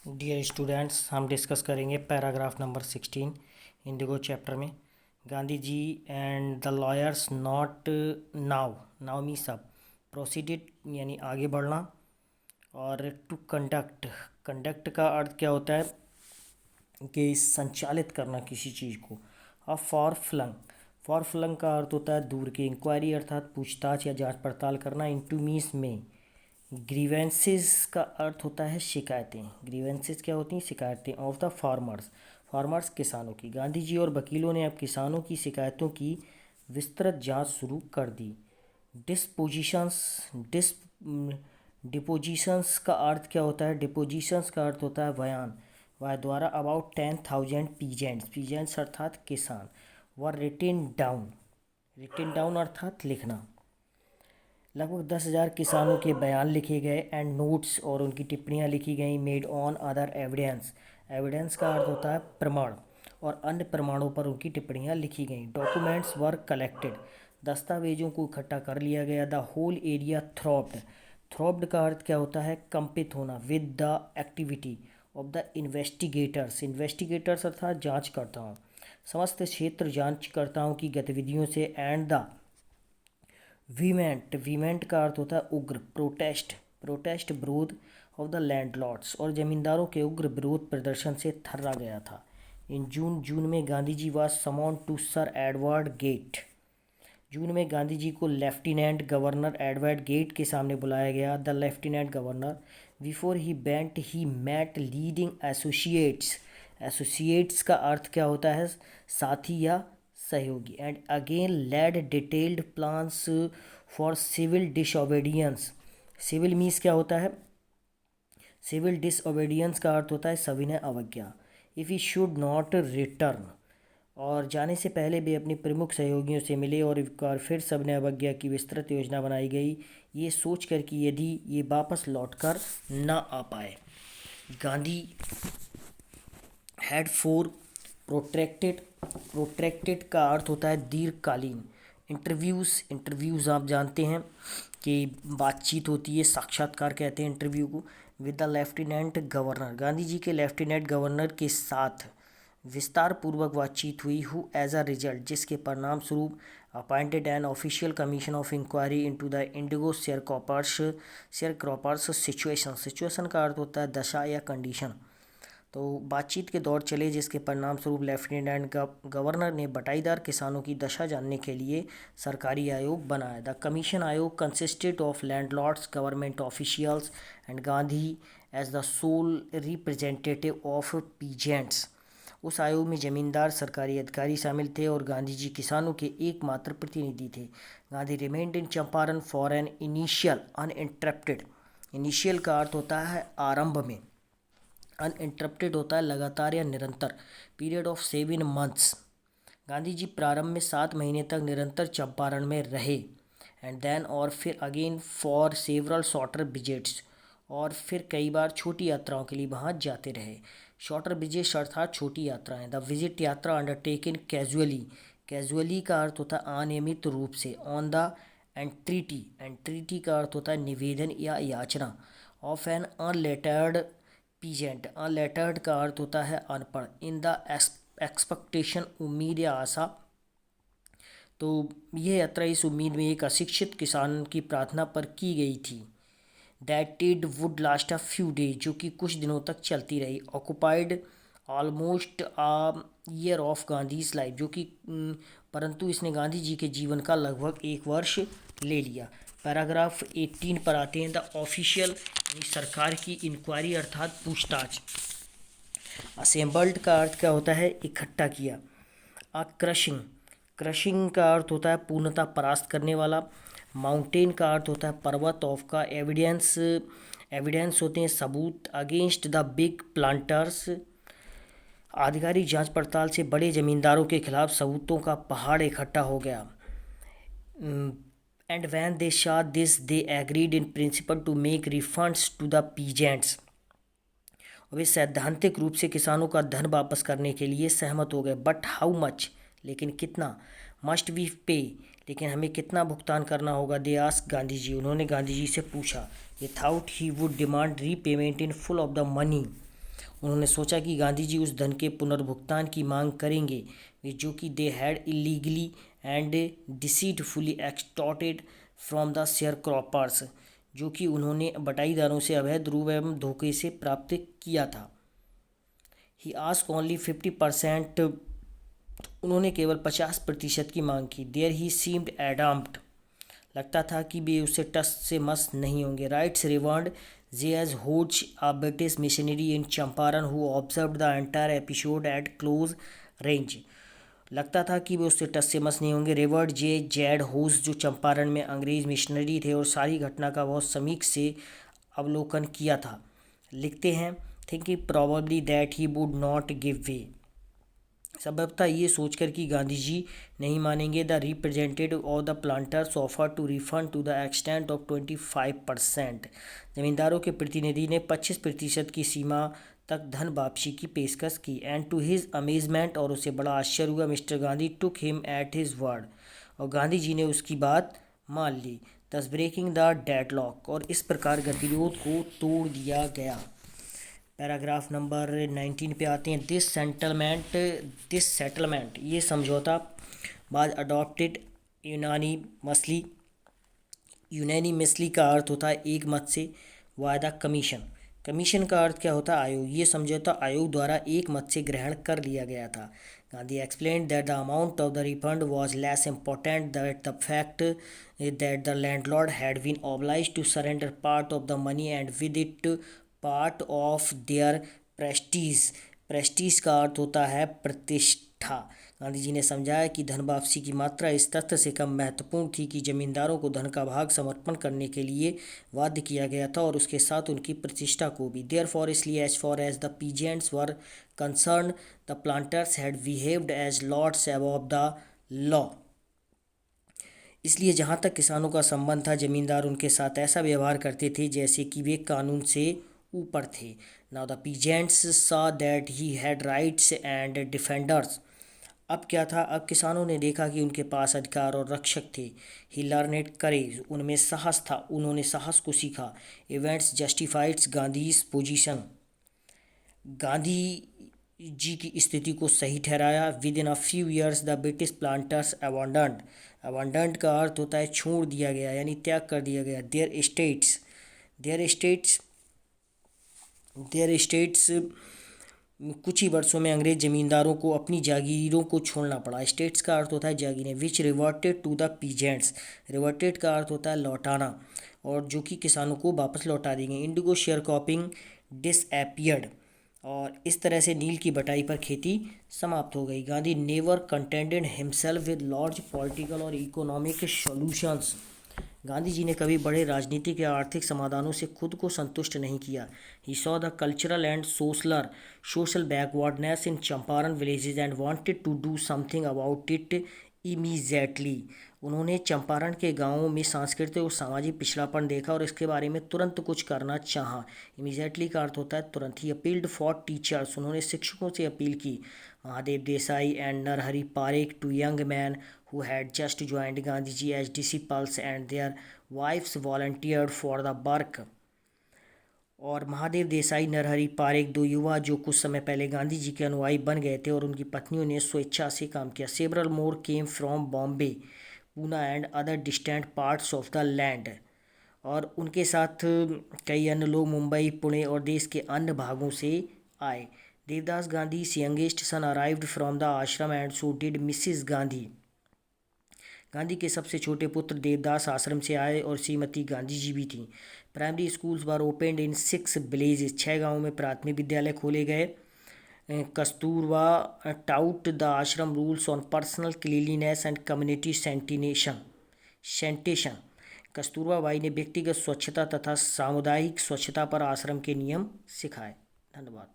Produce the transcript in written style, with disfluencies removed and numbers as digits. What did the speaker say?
Dear students, हम discuss करेंगे paragraph number 16 Indigo chapter में। Gandhi ji and the lawyers not now now means सब proceeded यानी आगे बढ़ना, और टू कंडक्ट कंडक्ट का अर्थ क्या होता है कि संचालित करना किसी चीज़ को। और फॉर फ्लंग का अर्थ होता है दूर की। इंक्वायरी अर्थात पूछताछ या जांच पड़ताल करना। इंटू मीन्स में। ग्रीवेंसेस का अर्थ होता है शिकायतें। ग्रीवेंसेस क्या होती हैं? शिकायतें। ऑफ द फार्मर्स किसानों की। गांधी जी और वकीलों ने अब किसानों की शिकायतों की विस्तृत जांच शुरू कर दी। डिस्पोजिशंस डिस डिपोजिशंस का अर्थ क्या होता है? डिपोजिशंस का अर्थ होता है बयान। वह द्वारा अबाउट 10,000 पीजेंट्स अर्थात किसान वर रिटेन डाउन अर्थात लिखना। लगभग 10,000 किसानों के बयान लिखे गए एंड नोट्स और उनकी टिप्पणियां लिखी गई। मेड ऑन अदर एविडेंस का अर्थ होता है प्रमाण, और अन्य प्रमाणों पर उनकी टिप्पणियां लिखी गई। डॉक्यूमेंट्स वर कलेक्टेड, दस्तावेजों को इकट्ठा कर लिया गया। द होल एरिया थ्रॉब्ड का अर्थ क्या होता है? कंपित होना। With the activity of the investigators अर्थात जांचकर्ताओं। समस्त क्षेत्र जांचकर्ताओं की गतिविधियों से। एंड द वीमेंट का अर्थ होता है उग्र। प्रोटेस्ट विरोध ऑफ द लैंडलॉर्ड्स, और जमींदारों के उग्र विरोध प्रदर्शन से थर्रा गया था। इन जून में Gandhi ji was summon to sir Edward Gait. June में गांधी जी को लेफ्टिनेंट गवर्नर एडवर्ड गेट के सामने बुलाया गया। The lieutenant governor before he went he met leading associates का अर्थ क्या होता है? साथी या सहयोगी। And again led detailed plans for civil disobedience. Civil means क्या होता है? सिविल डिसओबीडियंस का अर्थ होता है सविनय अवज्ञा। If he should not return, और जाने से पहले भी अपने प्रमुख सहयोगियों से मिले, और एक बार फिर सविनय अवज्ञा की विस्तृत योजना बनाई गई, ये सोचकर कि यदि ये वापस लौटकर न आ पाए। गांधी हैड फोर प्रोट्रैक्टेड का अर्थ होता है दीर्घकालीन। इंटरव्यूज़ आप जानते हैं कि बातचीत होती है, साक्षात्कार कहते हैं इंटरव्यू को। With the lieutenant governor, Gandhi ji के लेफ्टिनेंट गवर्नर के साथ विस्तार पूर्वक बातचीत हुई। हु एज अ रिजल्ट, जिसके परिणाम स्वरूप appointed an official commission of inquiry into the indigo share situation का अर्थ होता है दशा या कंडीशन। तो बातचीत के दौर चले, जिसके परिणाम स्वरूप लेफ्टिनेंट गवर्नर ने बटाईदार किसानों की दशा जानने के लिए सरकारी आयोग बनाया। द कमीशन आयोग consisted of landlords, government officials and Gandhi as the sole representative of peasants. उस आयोग में जमींदार, सरकारी अधिकारी शामिल थे, और गांधी जी किसानों के एकमात्र प्रतिनिधि थे। Gandhi remained in Champaran for an initial uninterrupted. Initial का अर्थ होता है आरंभ में, अनइंटरप्टेड होता है लगातार या निरंतर। Period of 7 months, Gandhi ji प्रारंभ में 7 महीने तक निरंतर चंपारण में रहे। एंड देन, और फिर again for several shorter visits, और फिर कई बार छोटी यात्राओं के लिए वहाँ जाते रहे। शॉर्टर विजिट्स अर्थात छोटी यात्राएं। द विजिट यात्रा अंडरटेकन कैजुअली का अर्थ होता है अनियमित रूप से। ऑन द एंट्रीटी का अर्थ होता है निवेदन या याचना। Of an unlettered peasant, unlettered का अर्थ होता है अनपढ़। इन द एक्सपेक्टेशन, उम्मीद या आशा। तो यह यात्रा इस उम्मीद में एक अशिक्षित किसान की प्रार्थना पर की गई थी। That it would last a few days, जो कि कुछ दिनों तक चलती रही। Occupied almost a year of Gandhi's life, जो कि परंतु इसने गांधी जी के जीवन का लगभग 1 वर्ष ले लिया। पैराग्राफ 18 पर आते हैं। द ऑफिशियल यानी सरकार की इंक्वायरी अर्थात पूछताछ। असेंबल्ड का अर्थ क्या होता है? इकट्ठा किया। क्रशिंग का अर्थ होता है पूर्णतः परास्त करने वाला। माउंटेन का अर्थ होता है पर्वत। ऑफ का एविडेंस होते हैं सबूत। अगेंस्ट द बिग प्लांटर्स, आधिकारिक जांच पड़ताल से बड़े जमींदारों के खिलाफ सबूतों का पहाड़ इकट्ठा हो गया। And when they saw this they agreed in principle to make refunds to the peasants, वे सैद्धांतिक रूप से किसानों का धन वापस करने के लिए सहमत हो गए। बट हाउ मच, लेकिन कितना। मस्ट वी पे, लेकिन हमें कितना भुगतान करना होगा। दे आस्क्ड गांधी जी, उन्होंने गांधी जी से पूछा। Without he would demand repayment in full of the money, उन्होंने सोचा कि गांधी जी उस धन के पुनर्भुगतान की मांग करेंगे जो कि they had illegally and deceitfully extorted from the sharecroppers, जो कि उन्होंने बटाईदारों से अवैध रूप एवं धोखे से प्राप्त किया था। ही आस्क ओनली 50%, उन्होंने केवल 50% की मांग की। देयर ही सीम्ड एडम्प्ड, लगता था कि वे उससे टस से मस नहीं होंगे। Writes Reverend J Z Hodge a British missionary in Champaran who observe the entire episode at close range, लगता था कि वे उससे टस से मस नहीं होंगे। रिवर्ड जे जैड होज, जो चंपारण में अंग्रेज मिशनरी थे और सारी घटना का बहुत समीक से अवलोकन किया था, लिखते हैं thinking probably that he would not give way, संभवतः ये सोचकर कि गांधी जी नहीं मानेंगे। The representative of the planters offer to refund to the extent of 25%, जमींदारों के प्रतिनिधि ने 25% की सीमा तक धन वापसी की पेशकश की। एंड टू हिज अमेजमेंट, और उसे बड़ा आश्चर्य हुआ, mister Gandhi took him at his word, और गांधी जी ने उसकी बात मान ली। दस ब्रेकिंग द डेडलॉक, और इस प्रकार गतिरोध को तोड़ दिया गया। पैराग्राफ नंबर 19 पे आते हैं। दिस सेटलमेंट, ये समझौता बाद अडॉप्टेड यूनानिमसली का अर्थ होता है एक मत से, वायदा कमीशन, कमीशन का अर्थ क्या होता है, आयोग। ये समझौता आयोग द्वारा एक मत से ग्रहण कर लिया गया था। Gandhi explained that the amount of the refund was less important that the fact that the landlord had been obliged to surrender part of the money and with it part of their prestige. Prestige का अर्थ होता है प्रतिष्ठा। गांधी जी ने समझाया कि धन वापसी की मात्रा इस तथ्य से कम महत्वपूर्ण थी कि जमींदारों को धन का भाग समर्पण करने के लिए बाध्य किया गया था और उसके साथ उनकी प्रतिष्ठा को भी। देयरफॉर, इसलिए as far as the peasants were concerned, the planters had behaved as lords above the law. इसलिए जहाँ तक किसानों का संबंध था, जमींदार उनके साथ ऐसा व्यवहार करते थे जैसे कि वे कानून से ऊपर थे। Now the peasants saw that he had rights and defenders. अब क्या था, अब किसानों ने देखा कि उनके पास अधिकार और रक्षक थे। ही लर्नेड करेज, उनमें साहस था, उन्होंने साहस को सीखा। Events justified Gandhi's position, Gandhi ji की स्थिति को सही ठहराया। Within a few years the British planters abandoned, abandoned का अर्थ होता है छोड़ दिया गया, यानी त्याग कर दिया गया। देयर स्टेट्स कुछ ही वर्षों में अंग्रेज जमींदारों को अपनी जागीरों को छोड़ना पड़ा। स्टेट्स का अर्थ होता है जागीरें। Which reverted to the peasants, reverted का अर्थ होता है लौटाना, और जो कि किसानों को वापस लौटा देंगे। इंडिगो शेयर क्रॉपिंग डिसएपियर्ड, और इस तरह से नील की बटाई पर खेती समाप्त हो गई। Gandhi never contented himself with large political और इकोनॉमिक सॉल्यूशंस, गांधी जी ने कभी बड़े राजनीतिक या आर्थिक समाधानों से खुद को संतुष्ट नहीं किया। He saw the cultural and social backwardness in Champaran villages and wanted to do something about it immediately, उन्होंने चंपारण के गांवों में सांस्कृतिक और सामाजिक पिछड़ापन देखा और इसके बारे में तुरंत कुछ करना चाहा। इमीजिएटली का अर्थ होता है तुरंत। ही अपील्ड फॉर टीचर्स, उन्होंने शिक्षकों से अपील की। Mahadev Desai and Narhari Parikh, two young man who had just joined Gandhiji as disciples, and their wives volunteered for the work। और महादेव देसाई, नरहरि पारेख, दो युवा जो कुछ समय पहले गांधी जी के अनुयायी बन गए थे और उनकी पत्नियों ने स्वेच्छा से काम किया। Several more came from Bombay, Poona and other distant parts of the land, और उनके साथ कई अन्य लोग मुंबई, पुणे और देश के अन्य भागों से आए। Devdas Gandhi youngest son arrived from the ashram and so did Mrs Gandhi, Gandhi के सबसे छोटे पुत्र देवदास आश्रम से आए और श्रीमती गांधी जी भी थीं। प्राइमरी स्कूल्स वर ओपेंड इन 6 विलेजेस, 6 गाँवों में प्राथमिक विद्यालय खोले गए। कस्तूरबा टाउट द आश्रम rules on personal cleanliness and community sanitation, Kasturba by ने व्यक्तिगत स्वच्छता तथा सामुदायिक स्वच्छता पर आश्रम के नियम सिखाए। धन्यवाद।